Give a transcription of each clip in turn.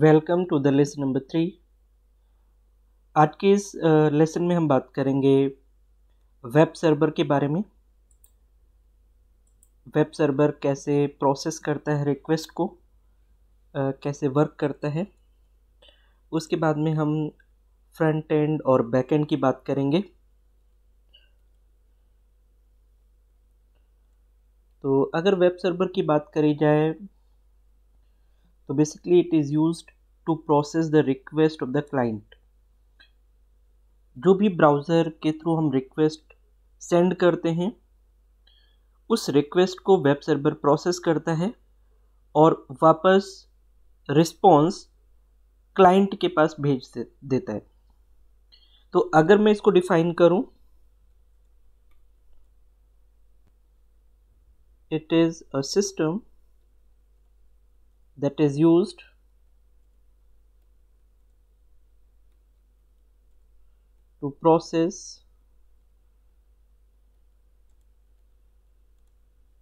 Welcome to the lesson number 3। आज के इस लेसन में हम बात करेंगे वेब सर्वर के बारे में। वेब सर्वर कैसे प्रोसेस करता है रिक्वेस्ट को, कैसे वर्क करता है। उसके बाद में हम फ्रंट एंड और बैक एंड की बात करेंगे। तो अगर वेब सर्वर की बात करी जाए तो basically it is used to process the request of the client. जो भी ब्राउज़र के थ्रू हम रिक्वेस्ट सेंड करते हैं उस रिक्वेस्ट को वेब सर्वर प्रोसेस करता है और वापस रिस्पॉन्स क्लाइंट के पास भेज देता है। तो अगर मैं इसको डिफाइन करूं, it is a system that is used to process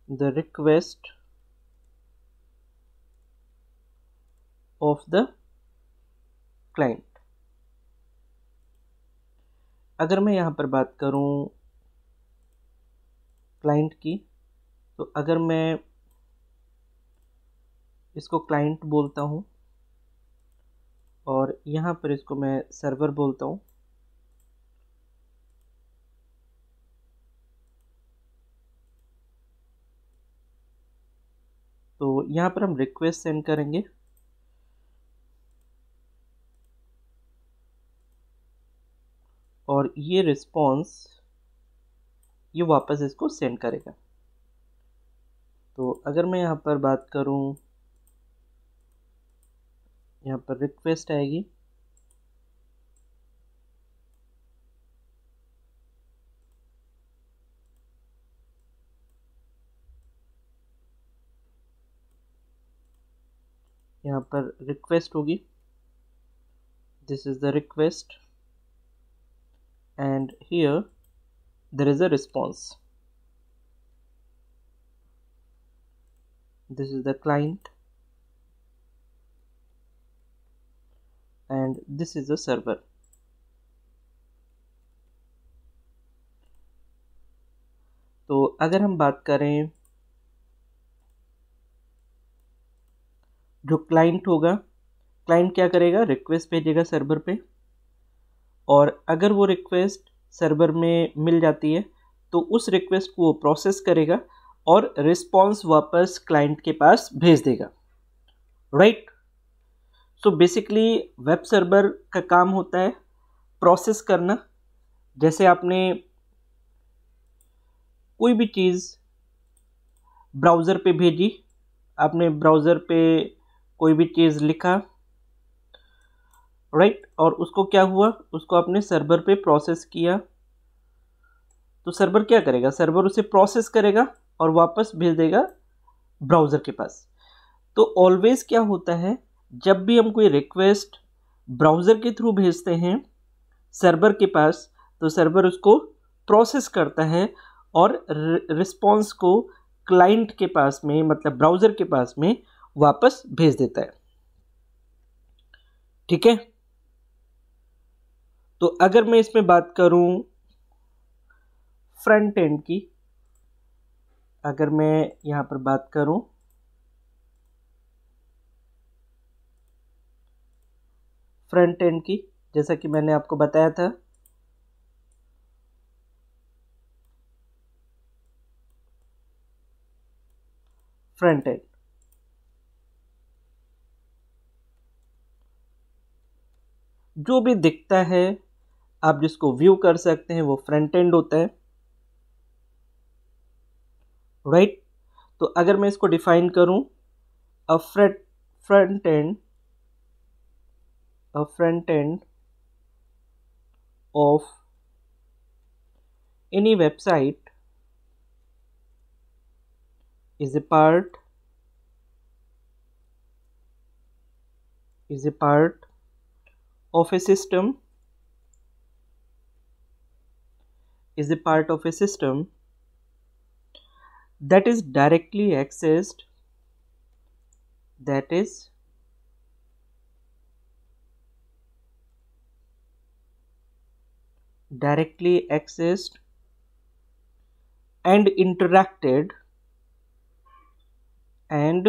the request of the client। अगर मैं यहाँ पर बात करूँ क्लाइंट की, तो अगर मैं इसको क्लाइंट बोलता हूँ और यहाँ पर इसको मैं सर्वर बोलता हूँ, तो यहाँ पर हम रिक्वेस्ट सेंड करेंगे और ये रिस्पॉन्स ये वापस इसको सेंड करेगा। तो अगर मैं यहाँ पर बात करूँ, यहाँ पर रिक्वेस्ट आएगी, यहाँ पर रिक्वेस्ट होगी, this is the request and here there is a response, this is the client and this is a server। तो अगर हम बात करें, जो क्लाइंट होगा, क्लाइंट क्या करेगा, रिक्वेस्ट भेजेगा सर्वर पे, और अगर वो रिक्वेस्ट सर्वर में मिल जाती है तो उस रिक्वेस्ट को वो प्रोसेस करेगा और रिस्पॉन्स वापस क्लाइंट के पास भेज देगा, right. So basically web server का काम होता है प्रोसेस करना। जैसे आपने कोई भी चीज़ ब्राउज़र पे भेजी, आपने ब्राउज़र पे कोई भी चीज़ लिखा, राइट, और उसको क्या हुआ, उसको आपने सर्वर पे प्रोसेस किया, तो सर्वर क्या करेगा, सर्वर उसे प्रोसेस करेगा और वापस भेज देगा ब्राउज़र के पास। तो ऑलवेज क्या होता है, जब भी हम कोई रिक्वेस्ट ब्राउज़र के थ्रू भेजते हैं सर्वर के पास, तो सर्वर उसको प्रोसेस करता है और रिस्पॉन्स को क्लाइंट के पास में, मतलब ब्राउज़र के पास में वापस भेज देता है, ठीक है। तो अगर मैं इसमें बात करूं फ्रंट एंड की, अगर मैं यहां पर बात करूं फ्रंट एंड की, जैसा कि मैंने आपको बताया था, फ्रंट एंड जो भी दिखता है, आप जिसको व्यू कर सकते हैं, वो फ्रंट एंड होता है, राइट। तो अगर मैं इसको डिफाइन करूं, a front end of any website is a part of a system that is directly accessed directly accessed and interacted and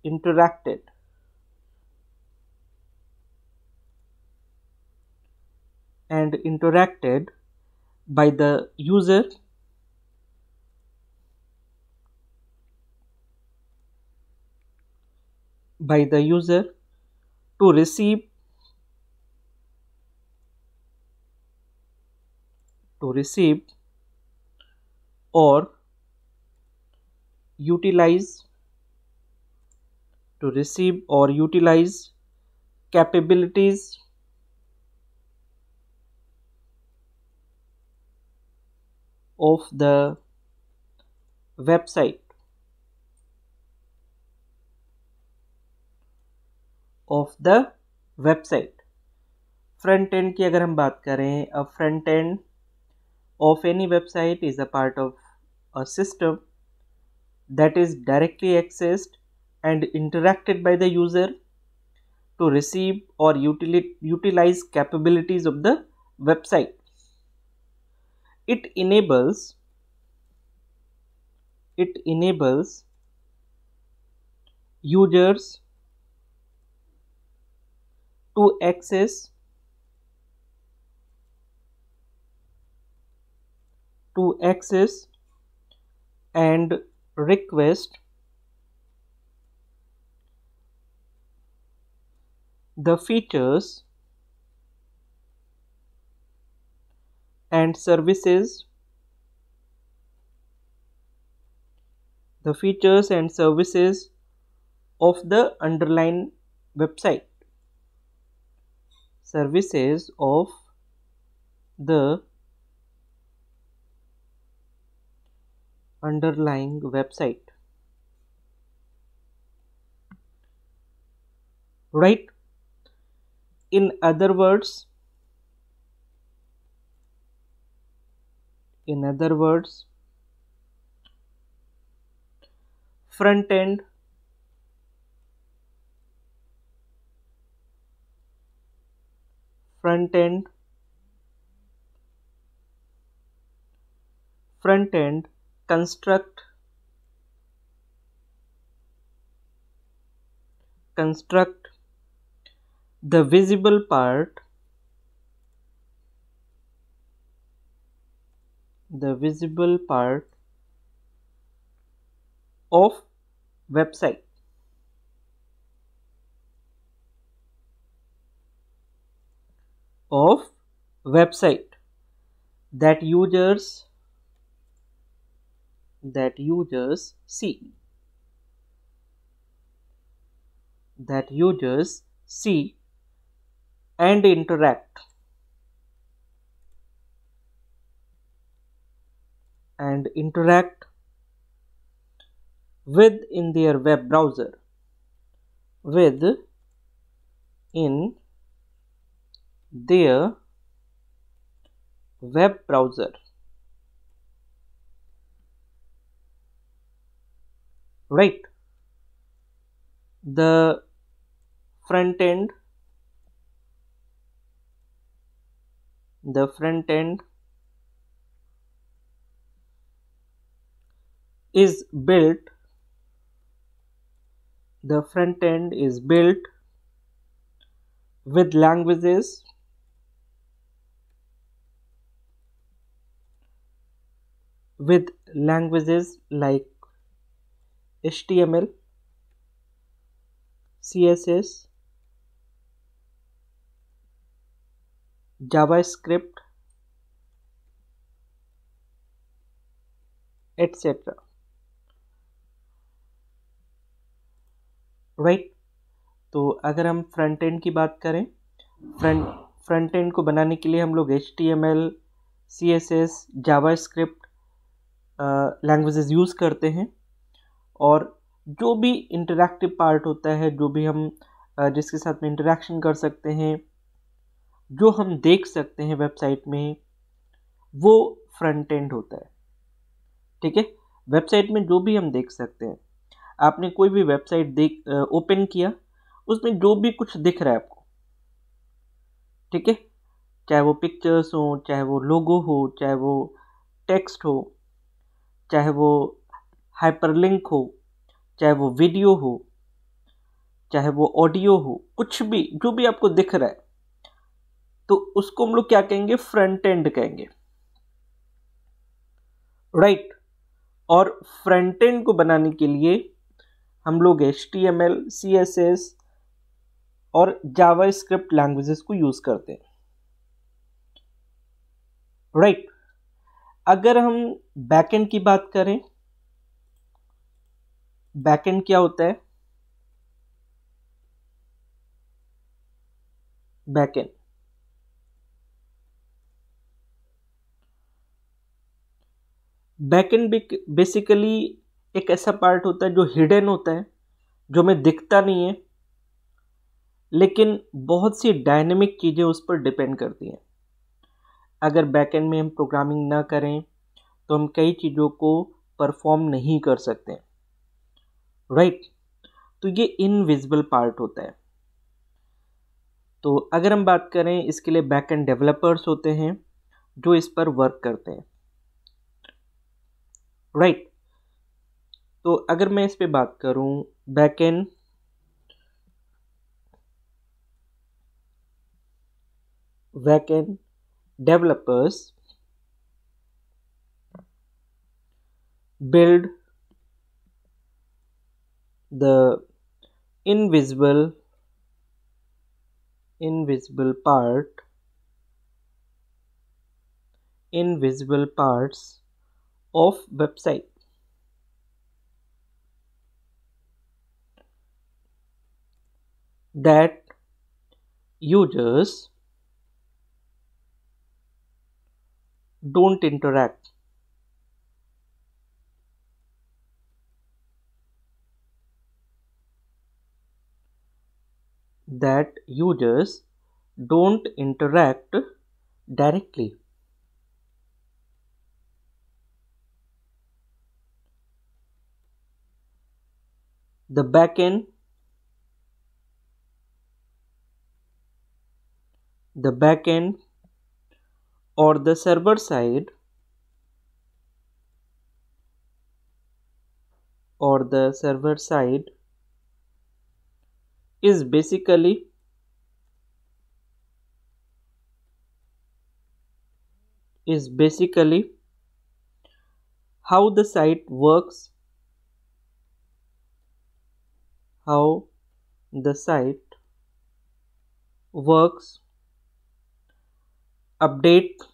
interacted and interacted by the user to receive or utilize capabilities of the website front end की अगर हम बात करें, a front end of any website is a part of a system that is directly accessed and interacted by the user to receive or utilize capabilities of the website. It enables users to access and request the features and services of the underlying website. Services of the underlying website. Right? In other words, front end construct the visible part of website that users see and interact with in their web browser. Right? The front end is built with languages like HTML, CSS, JavaScript, etc. Right? तो अगर हम front end की बात करें, front end को बनाने के लिए हम लोग HTML, CSS, JavaScript languages use करते हैं, और जो भी इंटरैक्टिव पार्ट होता है, जो भी हम जिसके साथ में इंटरैक्शन कर सकते हैं, जो हम देख सकते हैं वेबसाइट में, वो फ्रंट एंड होता है. ठीक है? वेबसाइट में जो भी हम देख सकते हैं, आपने कोई भी वेबसाइट ओपन किया, उसमें जो भी कुछ दिख रहा है आपको, ठीक है, चाहे वो पिक्चर्स हो, चाहे वो लोगो हो, चाहे वो टेक्स्ट हो, चाहे वो हाइपरलिंक हो, चाहे वो वीडियो हो, चाहे वो ऑडियो हो, कुछ भी जो भी आपको दिख रहा है, तो उसको हम लोग क्या कहेंगे? फ्रंट एंड कहेंगे, राइट। और फ्रंट एंड को बनाने के लिए हम लोग HTML, CSS और जावास्क्रिप्ट लैंग्वेजेस को यूज करते हैं, राइट। अगर हम बैकएंड की बात करें, बैकएंड क्या होता है? बैकएंड बैकएंड बेसिकली एक ऐसा पार्ट होता है जो हिडन होता है, जो हमें दिखता नहीं है, लेकिन बहुत सी डायनेमिक चीज़ें उस पर डिपेंड करती हैं। अगर बैकएंड में हम प्रोग्रामिंग ना करें तो हम कई चीज़ों को परफॉर्म नहीं कर सकते, राइट। तो ये इनविजिबल पार्ट होता है। तो अगर हम बात करें, इसके लिए बैकएंड डेवलपर्स होते हैं जो इस पर वर्क करते हैं, राइट। तो अगर मैं इस पे बात करूं, backend developers build the invisible parts of website that users don't interact. That users don't interact directly. The backend or the server side is basically how the site works, update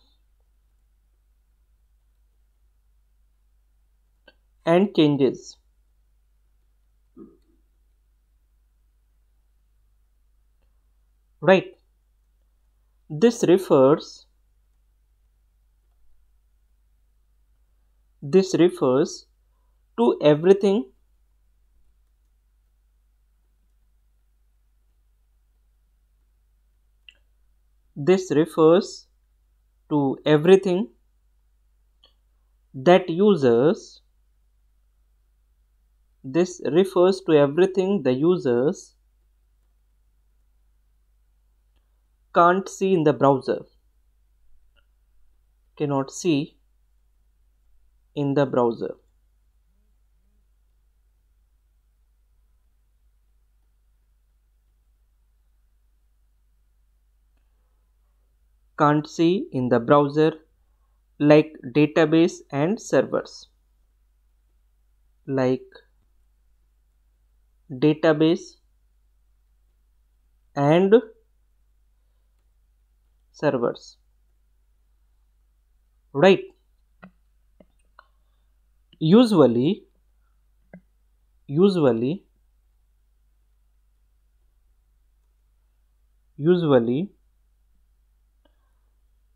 and changes. Right. This refers to everything that users the users can't see in the browser, cannot see in the browser. Can't see in the browser, like database and servers. Like database and servers, right. Usually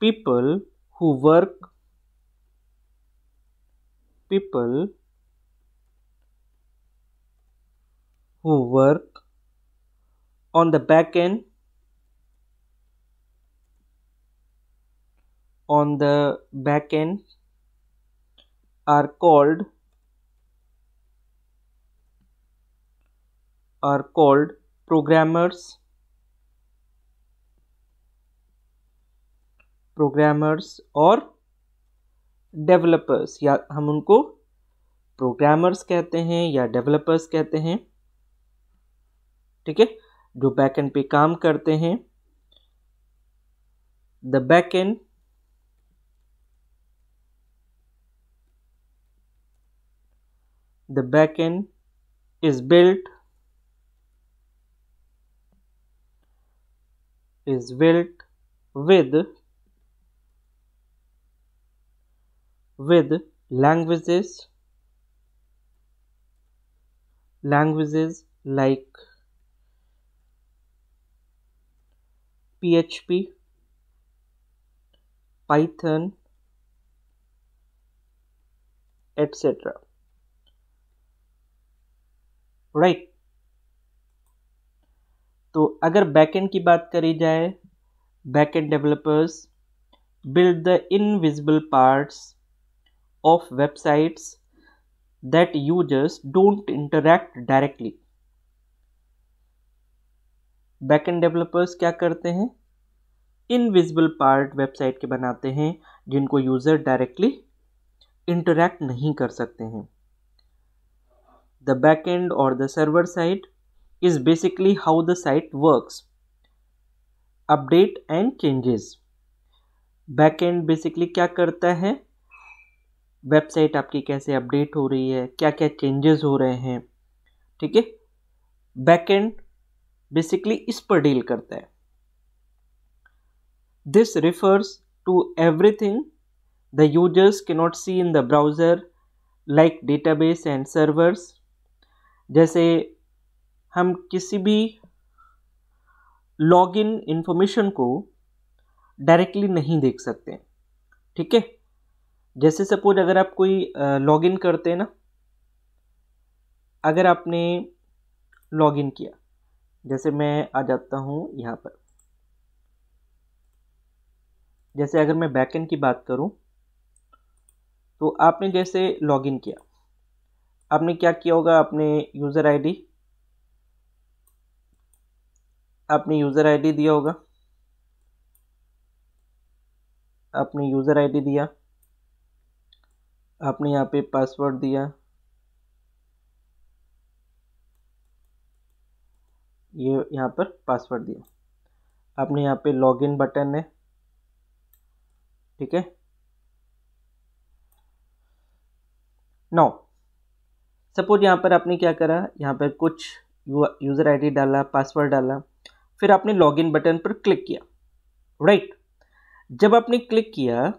people who work on the back end are called programmers, programmers और developers, या हम उनको programmers कहते हैं या developers कहते हैं, ठीक है, जो बैकएंड पे काम करते हैं। The backend is built with languages like PHP, Python, etc. Right. तो अगर बैकएंड की बात करी जाए, backend developers build the invisible parts of websites that users don't interact directly. Backend developers क्या करते हैं? इनविजिबल पार्ट वेबसाइट के बनाते हैं जिनको यूजर डायरेक्टली इंटरैक्ट नहीं कर सकते हैं। The backend or the server side is basically how the site works. Update and changes. Backend basically क्या करता है? वेबसाइट आपकी कैसे अपडेट हो रही है, क्या क्या चेंजेस हो रहे हैं, ठीक है। बैकएंड बेसिकली इस पर डील करता है। This refers to everything the users cannot see in the browser like database and servers. जैसे हम किसी भी लॉगिन इंफॉर्मेशन को डायरेक्टली नहीं देख सकते, ठीक है। जैसे सपोज अगर आप कोई लॉगिन करते हैं ना, अगर आपने लॉगिन किया, जैसे मैं आ जाता हूँ यहाँ पर, जैसे अगर मैं बैकएंड की बात करूँ तो आपने जैसे लॉगिन किया, आपने क्या किया होगा, आपने यूज़र आईडी दिया होगा, आपने यूज़र आईडी दिया, आपने यहाँ पे पासवर्ड दिया, ये यहाँ पर पासवर्ड दिया, आपने यहाँ पे लॉगिन बटन है, ठीक है। नाउ सपोज यहाँ पर आपने क्या करा, यहाँ पर कुछ यूज़र आईडी डाला, पासवर्ड डाला, फिर आपने लॉगिन बटन पर क्लिक किया, राइट। जब आपने क्लिक किया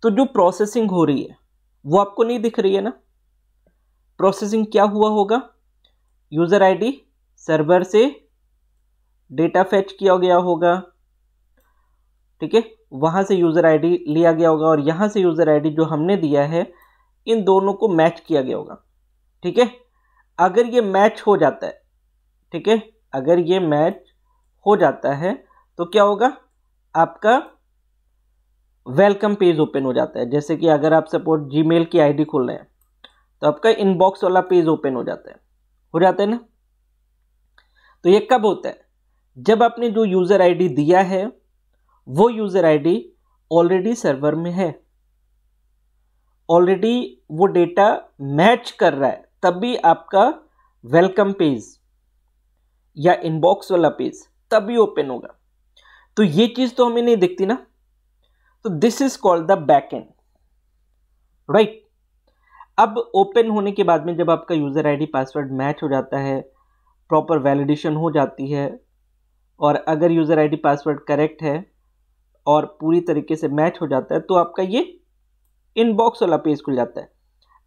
तो जो प्रोसेसिंग हो रही है वो आपको नहीं दिख रही है ना। प्रोसेसिंग क्या हुआ होगा, यूज़र आईडी सर्वर से डेटा फेच किया गया होगा, ठीक है, वहाँ से यूज़र आईडी लिया गया होगा और यहाँ से यूज़र आईडी जो हमने दिया है, इन दोनों को मैच किया गया होगा, ठीक है। अगर ये मैच हो जाता है, ठीक है, अगर ये मैच हो जाता है तो क्या होगा, आपका वेलकम पेज ओपन हो जाता है। जैसे कि अगर आप सपोज जीमेल की आईडी खोल रहे हैं तो आपका इनबॉक्स वाला पेज ओपन हो जाता है ना। तो ये कब होता है, जब आपने जो यूज़र आईडी दिया है वो यूज़र आईडी ऑलरेडी सर्वर में है, ऑलरेडी वो डेटा मैच कर रहा है, तब भी आपका वेलकम पेज या इनबॉक्स वाला पेज तभी ओपन होगा। तो ये चीज तो हमें नहीं दिखती ना, तो this is called the backend, right. अब ओपन होने के बाद में जब आपका यूजर आईडी पासवर्ड मैच हो जाता है, प्रॉपर वैलिडेशन हो जाती है, और अगर यूजर आईडी पासवर्ड करेक्ट है और पूरी तरीके से मैच हो जाता है, तो आपका ये इनबॉक्स वाला पेज खुल जाता है।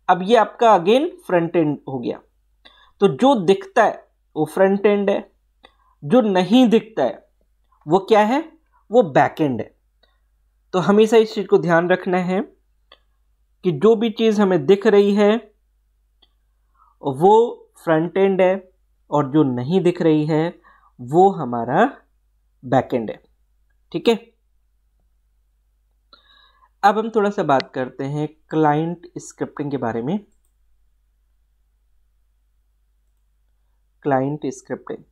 अब ये आपका अगेन फ्रंट एंड हो गया। तो जो दिखता है वो फ्रंट एंड है, जो नहीं दिखता है वो क्या है, वो बैक एंड है। तो हमेशा इस चीज को ध्यान रखना है कि जो भी चीज हमें दिख रही है वो फ्रंट एंड है और जो नहीं दिख रही है वो हमारा बैक एंड है, ठीक है। अब हम थोड़ा सा बात करते हैं क्लाइंट स्क्रिप्टिंग के बारे में। Client scripting,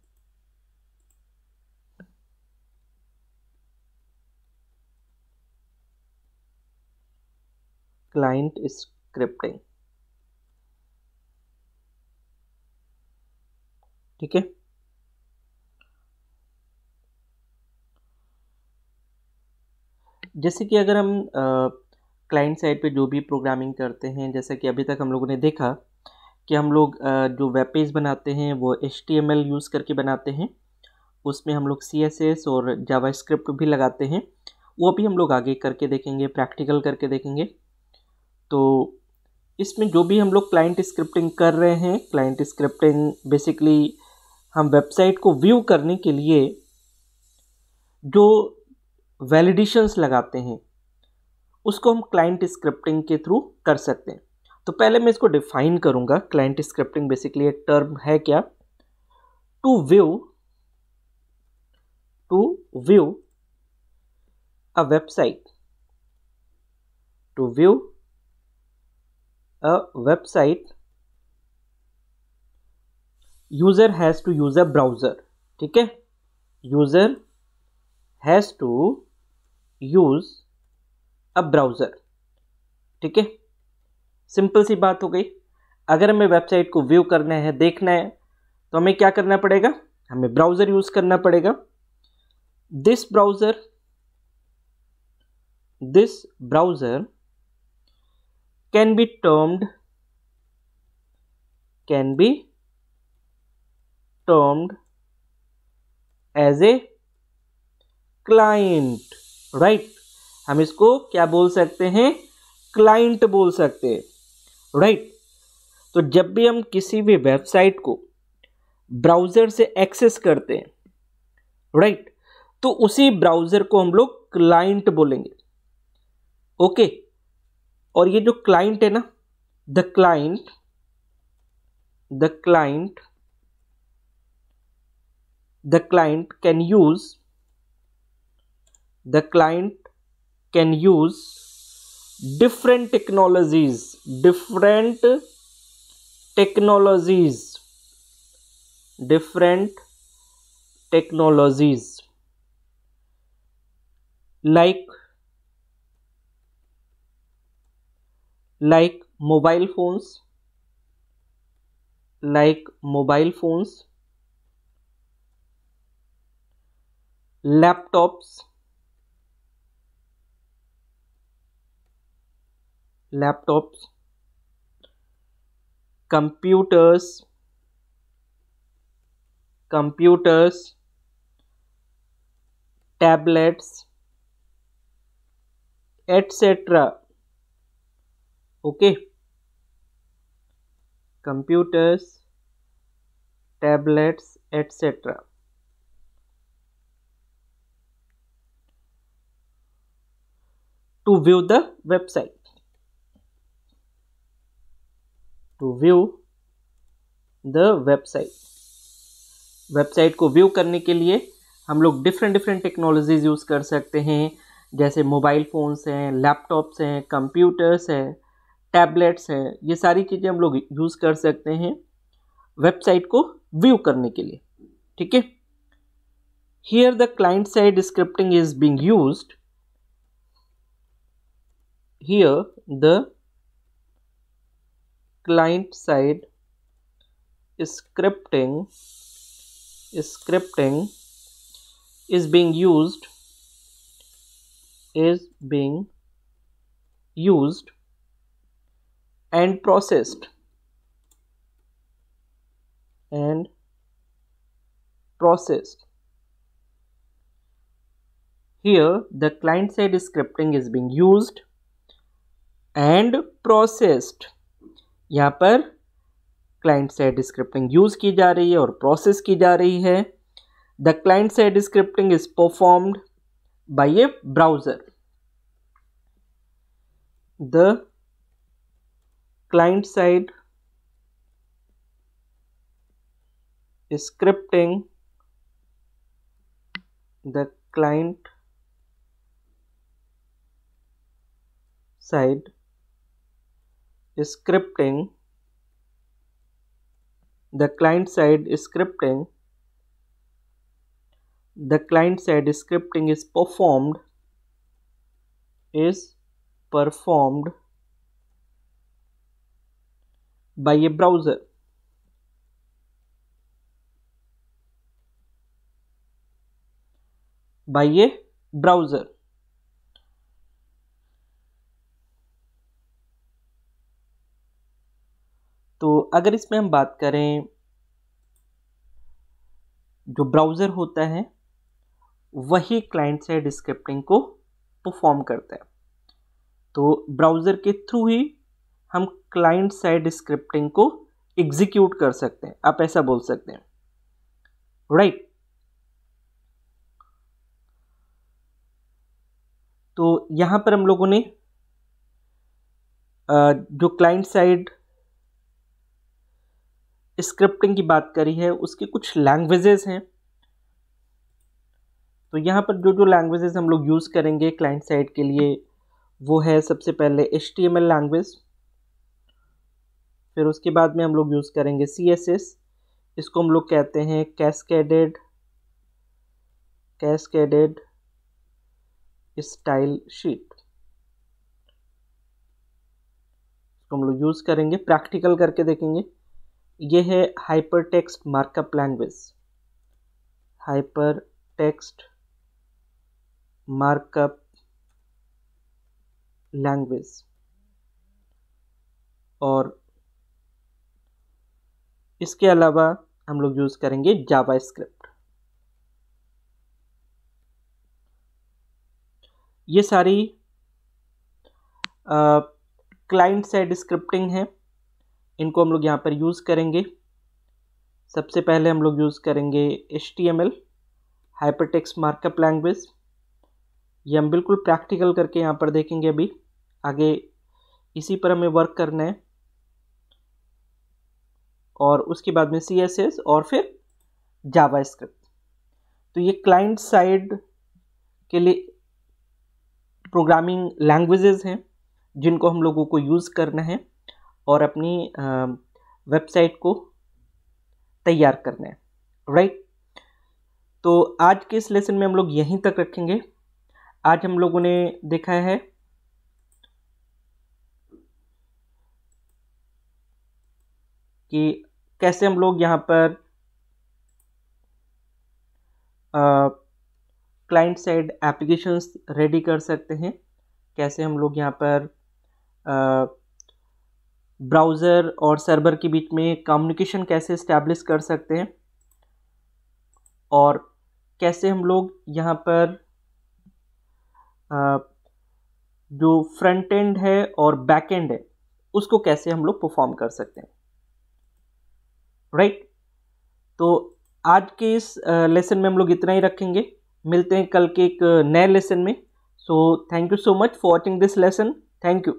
client scripting. ठीक है, जैसे कि अगर हम क्लाइंट साइड पे जो भी प्रोग्रामिंग करते हैं, जैसे कि अभी तक हम लोगों ने देखा कि हम लोग जो वेब पेज बनाते हैं वो HTML यूज़ करके बनाते हैं, उसमें हम लोग CSS और जावास्क्रिप्ट भी लगाते हैं, वो भी हम लोग आगे करके देखेंगे, प्रैक्टिकल करके देखेंगे। तो इसमें जो भी हम लोग क्लाइंट स्क्रिप्टिंग कर रहे हैं, क्लाइंट स्क्रिप्टिंग बेसिकली हम वेबसाइट को व्यू करने के लिए जो वैलिडेशंस लगाते हैं उसको हम क्लाइंट स्क्रिप्टिंग के थ्रू कर सकते हैं। तो पहले मैं इसको डिफाइन करूंगा। क्लाइंट स्क्रिप्टिंग बेसिकली एक टर्म है क्या? To view a website, to view a website user has to use a browser. ठीक है, user has to use a browser. ठीक है, सिंपल सी बात हो गई। अगर हमें वेबसाइट को व्यू करना है, देखना है, तो हमें क्या करना पड़ेगा? हमें ब्राउजर यूज करना पड़ेगा। This browser can be termed as a client, right? हम इसको क्या बोल सकते हैं? क्लाइंट बोल सकते हैं, राइट? तो जब भी हम किसी भी वेबसाइट को ब्राउजर से एक्सेस करते हैं, राइट, तो उसी ब्राउजर को हम लोग क्लाइंट बोलेंगे। ओके, और ये जो क्लाइंट है ना, the client can use different technologies like mobile phones, laptops, computers, tablets, etc. Okay, computers, tablets, etc. to view the website. Website को व्यू करने के लिए हम लोग डिफरेंट टेक्नोलॉजीज यूज़ कर सकते हैं, जैसे मोबाइल फ़ोन्स हैं, लैपटॉप्स हैं, कंप्यूटर्स हैं, टैबलेट्स हैं। ये सारी चीज़ें हम लोग यूज़ कर सकते हैं वेबसाइट को व्यू करने के लिए। ठीक है, here the client side scripting is being used. Here the client side scripting is being used and processed here the client side scripting is being used and processed। यहाँ पर क्लाइंट साइड स्क्रिप्टिंग यूज की जा रही है और process की जा रही है। The client side scripting is performed by A browser. The client side scripting the client side scripting is performed by a browser. By a browser. तो अगर इसमें हम बात करें, जो ब्राउज़र होता है वही क्लाइंट साइड स्क्रिप्टिंग को परफॉर्म करता है। तो ब्राउज़र के थ्रू ही हम क्लाइंट साइड स्क्रिप्टिंग को एग्जीक्यूट कर सकते हैं, आप ऐसा बोल सकते हैं, राइट। तो यहाँ पर हम लोगों ने जो क्लाइंट साइड स्क्रिप्टिंग की बात करी है उसके कुछ लैंग्वेजेस हैं। तो यहाँ पर जो जो लैंग्वेजेस हम लोग यूज़ करेंगे क्लाइंट साइड के लिए वो है सबसे पहले HTML लैंग्वेज, फिर उसके बाद में हम लोग यूज़ करेंगे CSS, इसको हम लोग कहते हैं कैस्केडेड स्टाइल शीट, इसको हम लोग यूज़ करेंगे, प्रैक्टिकल करके देखेंगे। ये है hypertext markup language, hypertext markup language, और इसके अलावा हम लोग यूज़ करेंगे जावास्क्रिप्ट। ये सारी क्लाइंट साइड स्क्रिप्टिंग है, इनको हम लोग यहाँ पर यूज़ करेंगे। सबसे पहले हम लोग यूज़ करेंगे HTML हाइपरटेक्स्ट मार्कअप लैंग्वेज, ये हम बिल्कुल प्रैक्टिकल करके यहाँ पर देखेंगे। अभी आगे इसी पर हमें वर्क करना है, और उसके बाद में CSS और फिर जावास्क्रिप्ट। तो ये क्लाइंट साइड के लिए प्रोग्रामिंग लैंग्वेजेस हैं जिनको हम लोगों को यूज़ करना है और अपनी वेबसाइट को तैयार करना है, राइट। तो आज के इस लेसन में हम लोग यहीं तक रखेंगे। आज हम लोगों ने देखा है कि कैसे हम लोग यहाँ पर क्लाइंट साइड एप्लीकेशंस रेडी कर सकते हैं, कैसे हम लोग यहाँ पर ब्राउज़र और सर्वर के बीच में कम्युनिकेशन कैसे इस्टेब्लिश कर सकते हैं, और कैसे हम लोग यहाँ पर जो फ्रंट एंड है और बैक एंड है उसको कैसे हम लोग परफॉर्म कर सकते हैं, राइट। तो आज के इस लेसन में हम लोग इतना ही रखेंगे, मिलते हैं कल के एक नए लेसन में। So thank you so much for watching this lesson, thank you.